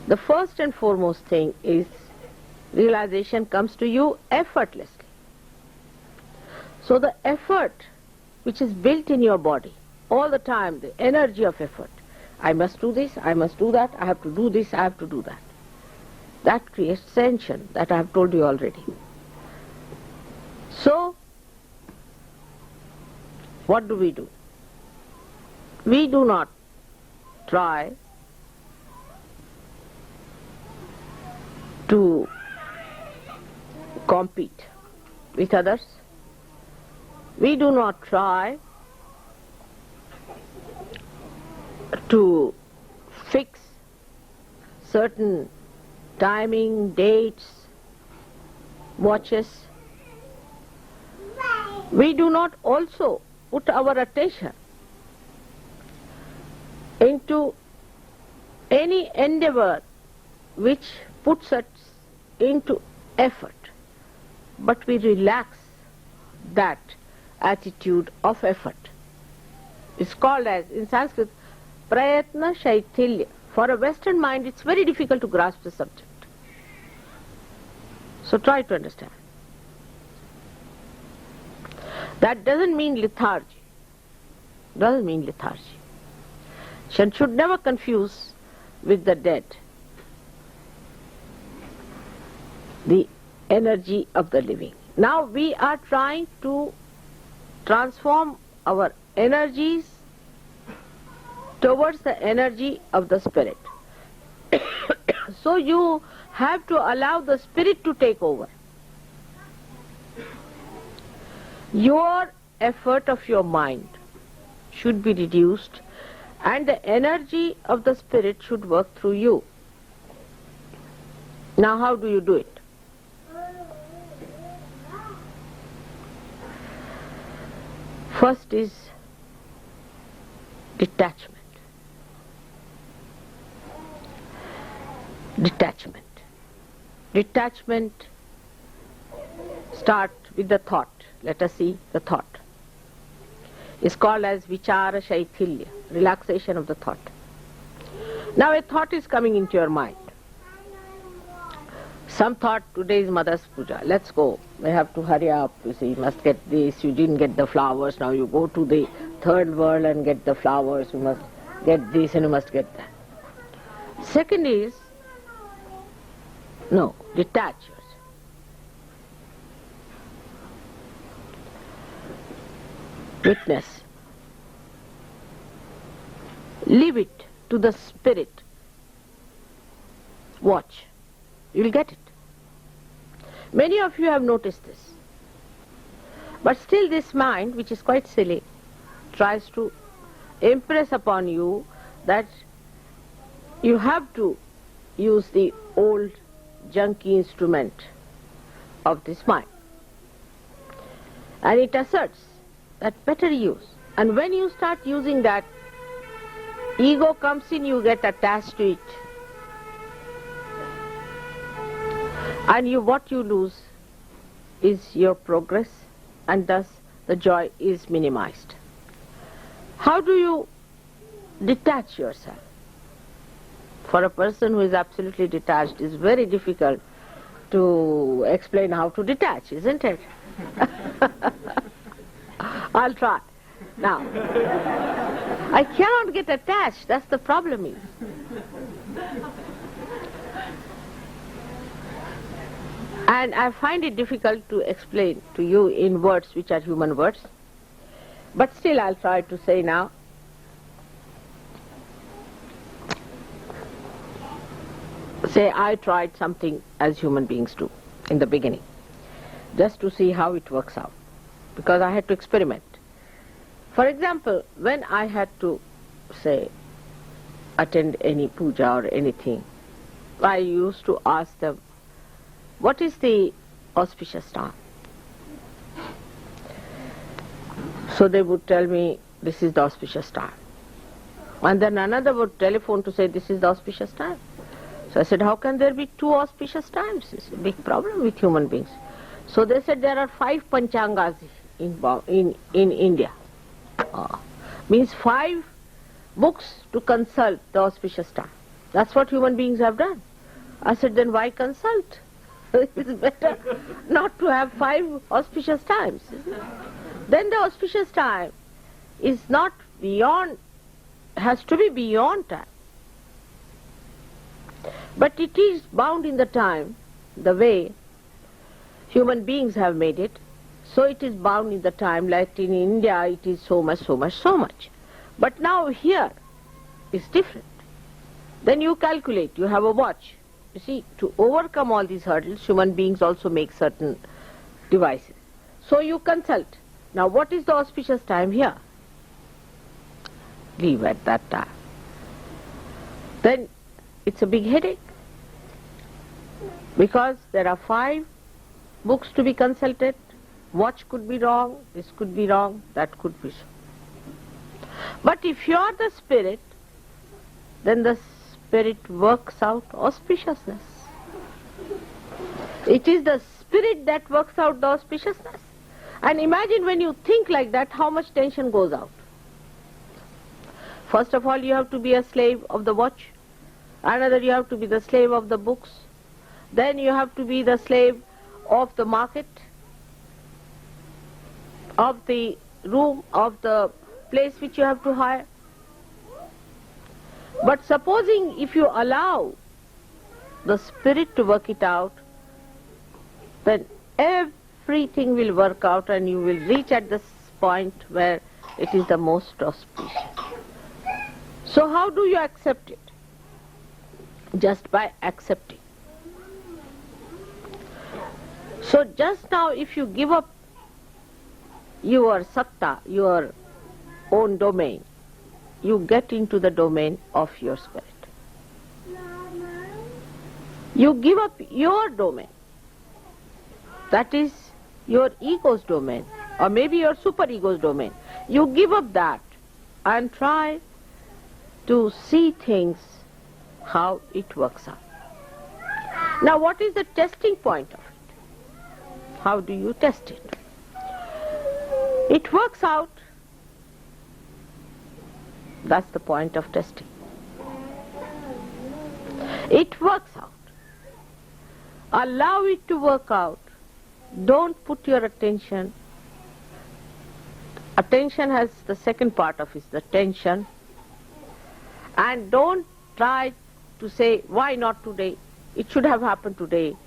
The first and foremost thing is realization comes to you effortlessly. So the effort which is built in your body all the time, the energy of effort, I must do this, I must do that, I have to do this, I have to do that. That creates tension, that I have told you already. So, what do? We do not try to compete with others. We do not try to fix certain timing, dates, watches. We do not also put our attention into any endeavor which puts us into effort, but we relax that attitude of effort. It's called as, in Sanskrit, prayatna shaitilya. For a Western mind, it's very difficult to grasp the subject. So try to understand. That doesn't mean lethargy. Doesn't mean lethargy. One should never confuse with the dead the energy of the living. Now we are trying to transform our energies towards the energy of the spirit. So you have to allow the spirit to take over. Your effort of your mind should be reduced and the energy of the spirit should work through you. Now how do you do it? First is detachment. Detachment. Detachment start with the thought. Let us see the thought. It's called as vichara shaitilya, relaxation of the thought. Now a thought is coming into your mind. Some thought, today is Mother's Puja, let's go. We have to hurry up, you see, you must get this, you didn't get the flowers, now you go to the third world and get the flowers, you must get this and you must get that. Second is, no, detach yourself. Witness. Leave it to the spirit. Watch. You will get it. Many of you have noticed this. But still this mind, which is quite silly, tries to impress upon you that you have to use the old junky instrument of this mind. And it asserts that better use. And when you start using that, ego comes in, you get attached to it. And what you lose is your progress, and thus the joy is minimized. How do you detach yourself? For a person who is absolutely detached, it's very difficult to explain how to detach, isn't it? I'll try. Now, I cannot get attached, that's the problem is. And I find it difficult to explain to you in words which are human words. But still I'll try to say now. Say I tried something as human beings do in the beginning, just to see how it works out, because I had to experiment. For example, when I had to, say, attend any puja or anything, I used to ask them, what is the auspicious time? So they would tell me, this is the auspicious time. And then another would telephone to say, this is the auspicious time. So I said, how can there be two auspicious times? It's a big problem with human beings. So they said there are 5 panchangas in India. Means 5 books to consult the auspicious time. That's what human beings have done. I said, then why consult? It's better not to have 5 auspicious times. Isn't it? Then the auspicious time is not beyond, has to be beyond time. But it is bound in the time, the way human beings have made it. So it is bound in the time, like in India it is so much, so much, so much. But now here it's different. Then you calculate, you have a watch. You see, to overcome all these hurdles, human beings also make certain devices. So you consult. Now what is the auspicious time here? Leave at that time. Then it's a big headache, because there are 5 books to be consulted. Watch could be wrong, this could be wrong, that could be so. But if you are the spirit, then the spirit works out auspiciousness. It is the spirit that works out the auspiciousness. And imagine when you think like that, how much tension goes out. First of all, you have to be a slave of the watch. Another, you have to be the slave of the books. Then you have to be the slave of the market, of the room, of the place which you have to hire. But supposing if you allow the spirit to work it out, then everything will work out and you will reach at this point where it is the most auspicious. So how do you accept it? Just by accepting. So just now if you give up your satta, your own domain, you get into the domain of your spirit. You give up your domain. That is your ego's domain, or maybe your superego's domain. You give up that and try to see things how it works out. Now what is the testing point of it? How do you test it? It works out. That's the point of testing. It works out. Allow it to work out. Don't put your attention. Attention has the second part of it, the tension. And don't try to say, why not today? It should have happened today.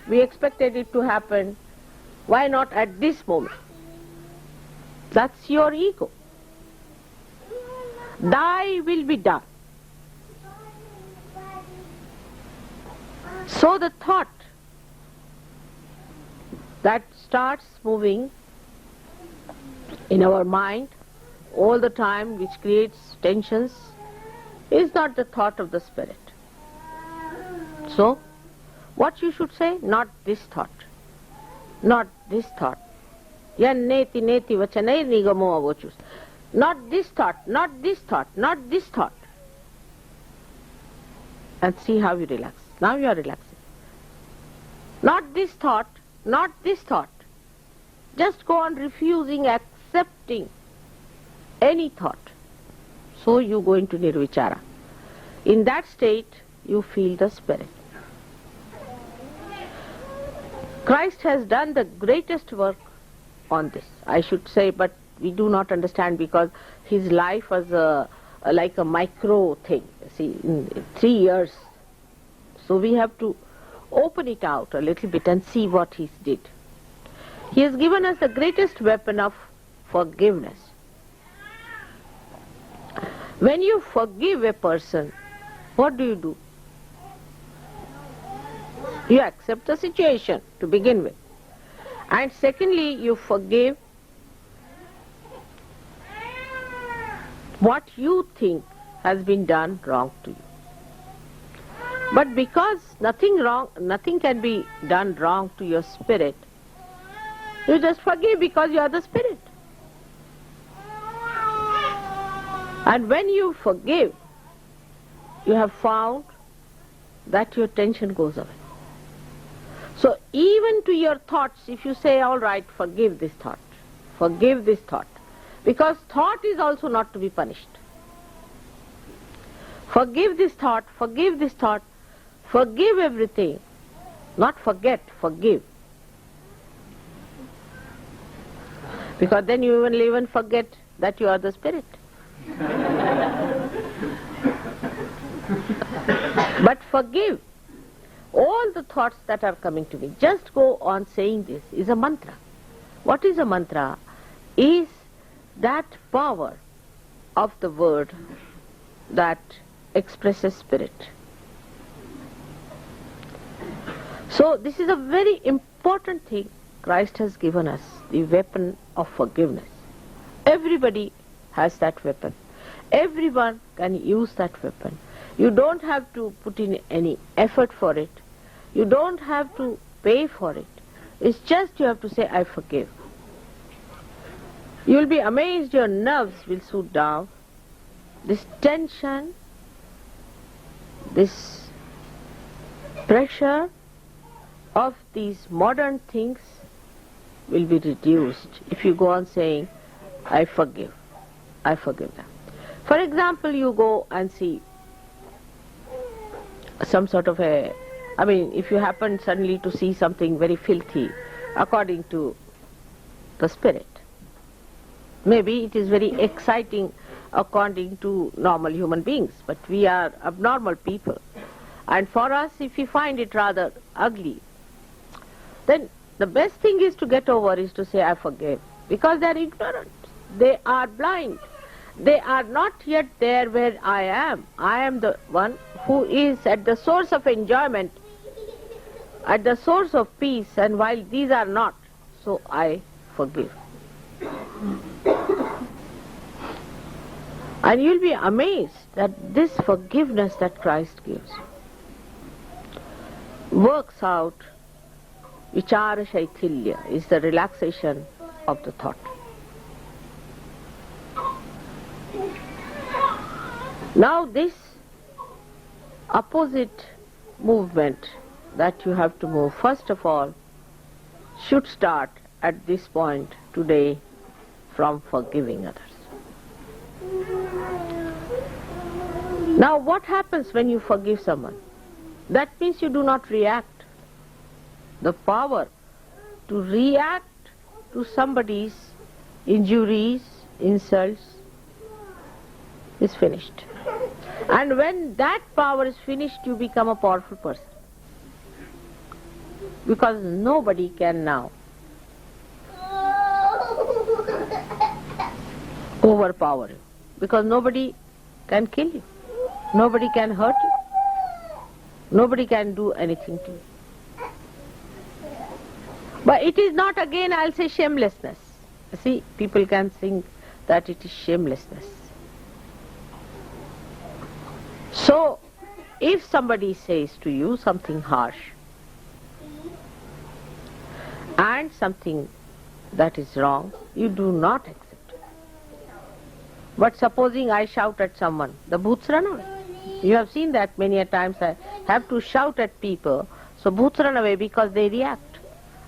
We expected it to happen. Why not at this moment? That's your ego. Thy will be done. So the thought that starts moving in our mind all the time, which creates tensions, is not the thought of the spirit. So, what you should say? Not this thought. Not this thought. Yan neti neti vachanai nigamo avochus. Not this thought, not this thought, not this thought. And see how you relax. Now you are relaxing. Not this thought, not this thought. Just go on refusing, accepting any thought. So you go into nirvichara. In that state, you feel the spirit. Christ has done the greatest work on this, I should say, but we do not understand because his life was like a micro thing. See, in 3 years. So we have to open it out a little bit and see what he did. He has given us the greatest weapon of forgiveness. When you forgive a person, what do? You accept the situation to begin with. And secondly, you forgive what you think has been done wrong to you. But because nothing can be done wrong to your spirit, you just forgive because you are the spirit. And when you forgive, you have found that your tension goes away. So even to your thoughts, if you say, all right, forgive this thought, because thought is also not to be punished. Forgive this thought, forgive this thought, forgive everything. Not forget, forgive. Because then you will even forget that you are the spirit. But forgive all the thoughts that are coming to me. Just go on saying this is a mantra. What is a mantra? Is that power of the word that expresses spirit. So this is a very important thing Christ has given us, the weapon of forgiveness. Everybody has that weapon. Everyone can use that weapon. You don't have to put in any effort for it. You don't have to pay for it. It's just you have to say, I forgive. You will be amazed, your nerves will soothe down. This tension, this pressure of these modern things will be reduced if you go on saying, I forgive them. For example, you go and see some sort of if you happen suddenly to see something very filthy according to the spirit. Maybe it is very exciting according to normal human beings, but we are abnormal people. And for us, if we find it rather ugly, then the best thing is to get over is to say, I forgive. Because they are ignorant. They are blind. They are not yet there where I am. I am the one who is at the source of enjoyment, at the source of peace, and while these are not, so I forgive. And you'll be amazed that this forgiveness that Christ gives works out. Vichara Shaithilya is the relaxation of the thought. Now this opposite movement that you have to move, first of all, should start at this point today from forgiving others. Now what happens when you forgive someone? That means you do not react. The power to react to somebody's injuries, insults is finished. And when that power is finished, you become a powerful person. Because nobody can now overpower you. Because nobody can kill you. Nobody can hurt you. Nobody can do anything to you. But it is not, again, I'll say, shamelessness. See, people can think that it is shamelessness. So, if somebody says to you something harsh and something that is wrong, you do not accept it. But supposing I shout at someone, the bhoots run away. You have seen that many a times. I have to shout at people, so bhoots run away because they react.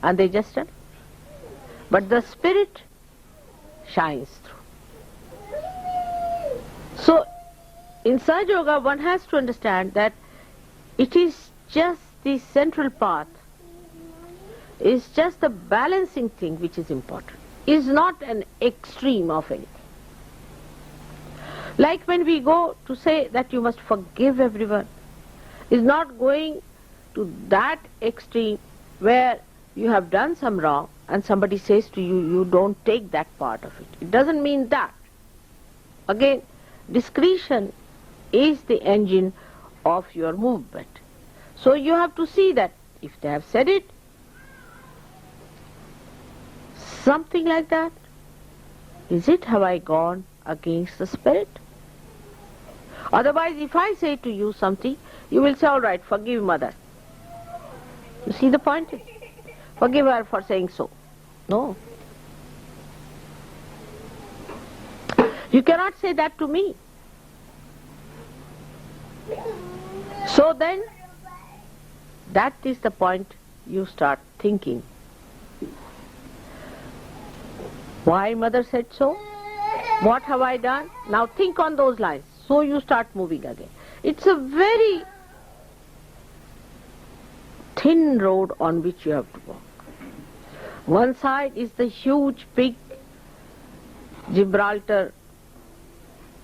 And they just run. But the spirit shines through. So, in Sahaja Yoga, one has to understand that it is just the central path, is just the balancing thing which is important. Is not an extreme of anything. Like when we go to say that you must forgive everyone, is not going to that extreme where you have done some wrong and somebody says to you, you don't take that part of it. It doesn't mean that. Again, discretion is the engine of your movement. So you have to see that if they have said it, something like that, is it, have I gone against the spirit? Otherwise, if I say to you something, you will say, all right, forgive mother. You see the point? Forgive her for saying so. No. You cannot say that to me. So then, that is the point you start thinking. Why mother said so? What have I done? Now think on those lines. So you start moving again. It's a very thin road on which you have to walk. One side is the huge, big Gibraltar,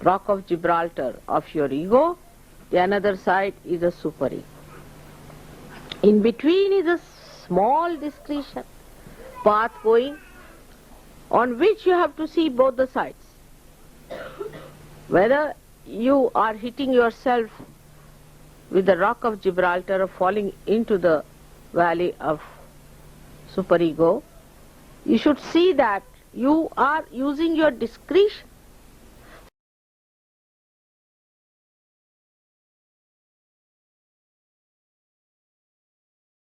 rock of Gibraltar of your ego. The another side is a super ego. In between is a small discretion path going, on which you have to see both the sides. Whether you are hitting yourself with the rock of Gibraltar or falling into the valley of superego, you should see that you are using your discretion